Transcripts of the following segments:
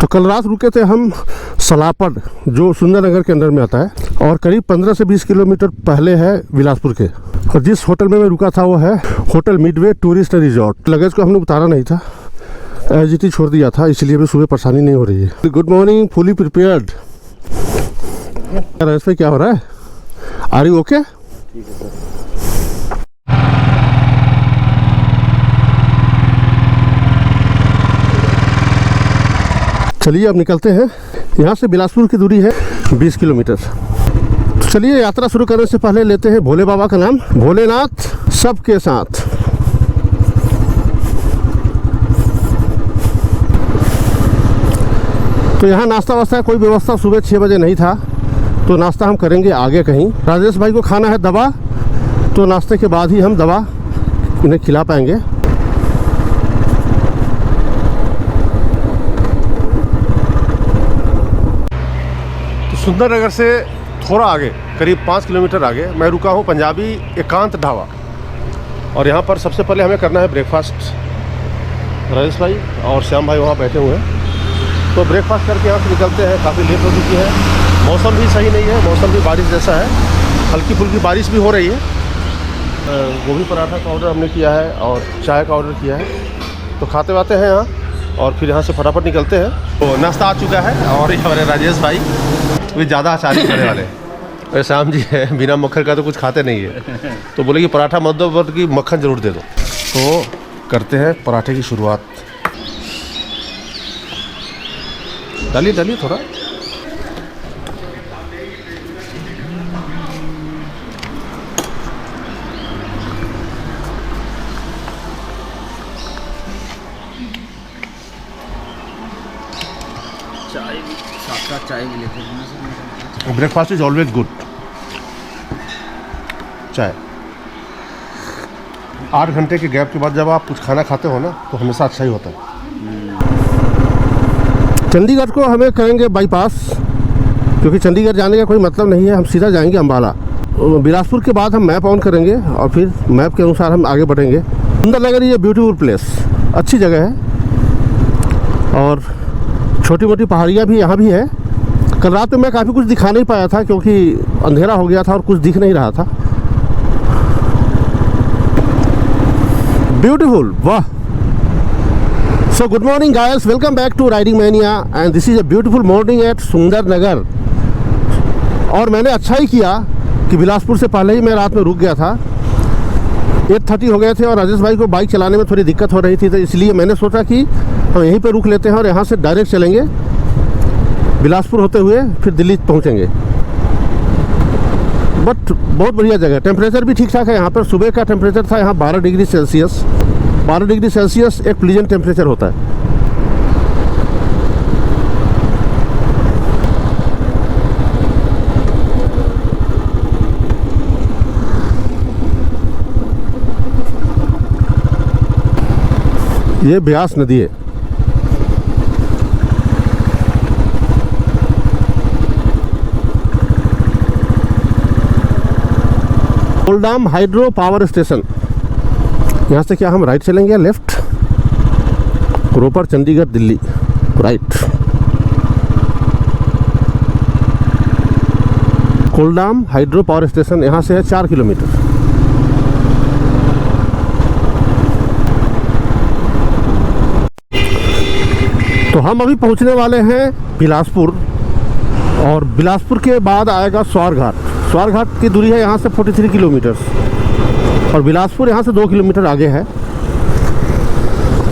तो कल रात रुके थे हम सलापड़, जो सुंदरनगर के अंदर में आता है और करीब 15 से 20 किलोमीटर पहले है बिलासपुर के। और जिस होटल में मैं रुका था वो है hotel Midway tourist resort. Luggage को हमने उतारा नहीं था, एज इट इज छोड़ दिया था, इसलिए भी सुबह परेशानी नहीं हो रही है। Good morning, fully prepared. इस पे क्या हो रहा है? Are you okay? चलिए अब निकलते हैं। यहाँ से बिलासपुर की दूरी है 20 किलोमीटर। तो चलिए यात्रा शुरू करने से पहले लेते हैं भोले बाबा का नाम। भोलेनाथ सबके साथ। तो यहाँ नाश्ता वास्ता कोई व्यवस्था सुबह 6 बजे नहीं था, तो नाश्ता हम करेंगे आगे कहीं। राजेश भाई को खाना है दवा, तो नाश्ते के बाद ही हम दवा उन्हें खिला पाएंगे। तो सुंदरनगर से थोड़ा आगे, करीब 5 किलोमीटर आगे मैं रुका हूँ पंजाबी एकांत ढाबा। और यहाँ पर सबसे पहले हमें करना है ब्रेकफास्ट। राजेश भाई और श्याम भाई वहाँ बैठे हुए हैं, तो ब्रेकफास्ट करके यहाँ से निकलते हैं। काफ़ी लेट हो चुकी है, मौसम भी सही नहीं है, मौसम भी बारिश जैसा है, हल्की फुल्की बारिश भी हो रही है। गोभी पराठा का ऑर्डर हमने किया है और चाय का ऑर्डर किया है, तो खाते वाते हैं यहाँ और फिर यहाँ से फटाफट निकलते हैं। तो नाश्ता आ चुका है और ये हमारे राजेश भाई वे ज़्यादा आचार्य खाने वाले। और श्याम जी है बिना मक्खन का तो कुछ खाते नहीं है, तो बोले कि पराठा मत दो बल्कि मक्खन ज़रूर दे दो। तो करते हैं पराठे की शुरुआत। डालिए थोड़ा। चाय भी साथ चाय भी लेते हैं। Breakfast is always good. चाय 8 घंटे के गैप के बाद जब आप कुछ खाना खाते हो ना, तो हमेशा अच्छा ही होता है। चंडीगढ़ को हमें करेंगे बाईपास, क्योंकि चंडीगढ़ जाने का कोई मतलब नहीं है। हम सीधा जाएंगे अम्बाला। बिलासपुर के बाद हम मैप ऑन करेंगे और फिर मैप के अनुसार हम आगे बढ़ेंगे। सुंदरनगर ये ब्यूटीफुल प्लेस, अच्छी जगह है और छोटी मोटी पहाड़ियाँ भी यहाँ भी है। कल रात में मैं काफ़ी कुछ दिखा नहीं पाया था, क्योंकि अंधेरा हो गया था और कुछ दिख नहीं रहा था। ब्यूटीफुल, वाह। So good morning guys, welcome back to Riding Mania and this is a beautiful morning at Sundernagar. और मैंने अच्छा ही किया कि बिलासपुर से पहले ही मैं रात में रुक गया था। 8:30 हो गए थे और राजेश भाई को बाइक चलाने में थोड़ी दिक्कत हो रही थी, तो इसलिए मैंने सोचा कि हम यहीं पे रुक लेते हैं और यहाँ से डायरेक्ट चलेंगे बिलासपुर होते हुए, फिर दिल्ली पहुँचेंगे। बट बहुत बढ़िया जगह, टेम्परेचर भी ठीक ठाक है यहाँ पर। सुबह का टेम्परेचर था यहाँ 12 डिग्री सेल्सियस। 12 डिग्री सेल्सियस एक प्लीजेंट टेम्परेचर होता है। ये ब्यास नदी है। Koldam hydro power station. यहाँ से क्या हम राइट चलेंगे या left? Ropar, Chandigarh, Delhi, right. Koldam hydro power station यहाँ से है 4 किलोमीटर। तो हम अभी पहुँचने वाले हैं बिलासपुर और बिलासपुर के बाद आएगा स्वारघाट। स्वारघाट की दूरी है यहाँ से 43 किलोमीटर और बिलासपुर यहाँ से 2 किलोमीटर आगे है।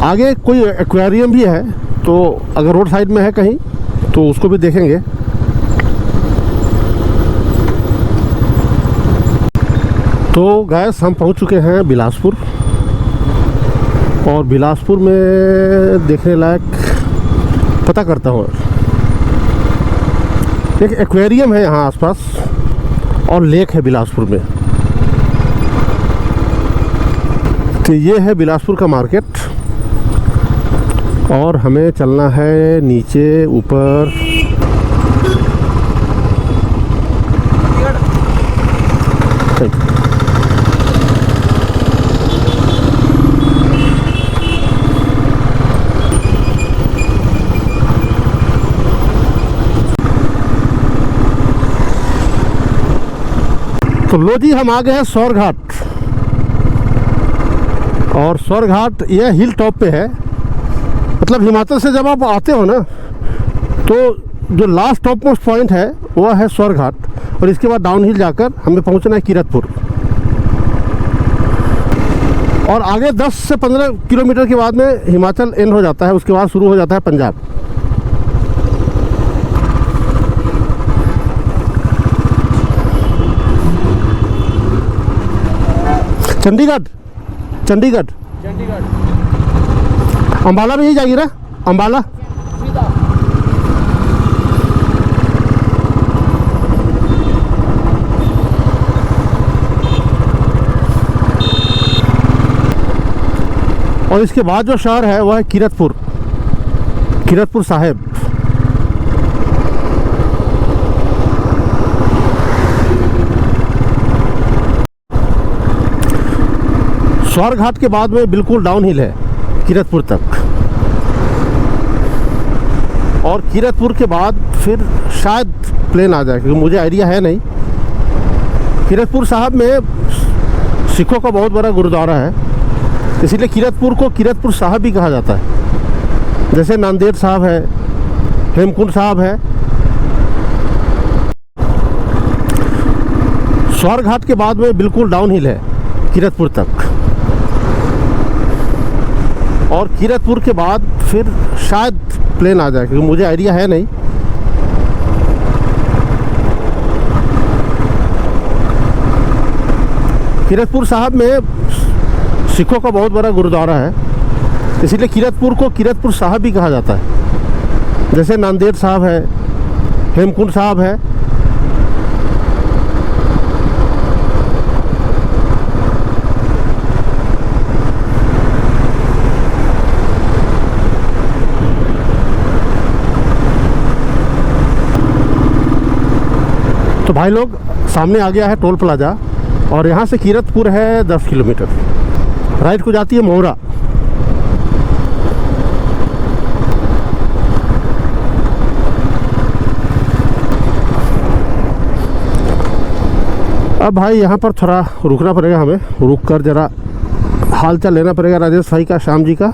आगे कोई एक्वेरियम भी है, तो अगर रोड साइड में है कहीं तो उसको भी देखेंगे। तो गैस हम पहुँच चुके हैं बिलासपुर और बिलासपुर में देखने लायक पता करता हूँ। एक एक्वेरियम है यहाँ आसपास और लेक है बिलासपुर में। तो ये है बिलासपुर का मार्केट और हमें चलना है नीचे ऊपर। तो लो जी, हम आ गए हैं सौर घाट। और सौर घाट यह हिल टॉप पे है। मतलब हिमाचल से जब आप आते हो ना, तो जो लास्ट टॉप मोस्ट पॉइंट है वह है सौर घाट, और इसके बाद डाउन हिल जाकर हमें पहुंचना है कीरतपुर। और आगे 10 से 15 किलोमीटर के बाद में हिमाचल एंड हो जाता है, उसके बाद शुरू हो जाता है पंजाब। चंडीगढ़ चंडीगढ़ अंबाला में ही जाएगी ना, अंबाला। और इसके बाद जो शहर है वह है कीरतपुर, कीरतपुर साहिब। सौर घाट के बाद में बिल्कुल डाउन हिल है कीरतपुर तक, और कीरतपुर के बाद फिर शायद प्लेन आ जाए, क्योंकि मुझे आइडिया है नहीं। कीरतपुर साहब में सिखों का बहुत बड़ा गुरुद्वारा है, इसीलिए कीरतपुर को कीरतपुर साहब भी कहा जाता है। जैसे नांदेड़ साहब है, हेमकुंड साहब है। सौर घाट के बाद में बिल्कुल डाउन हिल है कीरतपुर तक, और कीरतपुर के बाद फिर शायद प्लेन आ जाए, क्योंकि मुझे आइडिया है नहीं। कीरतपुर साहब में सिखों का बहुत बड़ा गुरुद्वारा है, इसीलिए कीरतपुर को कीरतपुर साहब भी कहा जाता है। जैसे नांदेड़ साहब है, हेमकुंड साहब है। तो भाई लोग, सामने आ गया है टोल प्लाजा, और यहाँ से कीरतपुर है 10 किलोमीटर। राइट को जाती है मोहरा। अब भाई यहाँ पर थोड़ा रुकना पड़ेगा, हमें रुक कर ज़रा हाल चाल लेना पड़ेगा राजेश भाई का, श्याम जी का।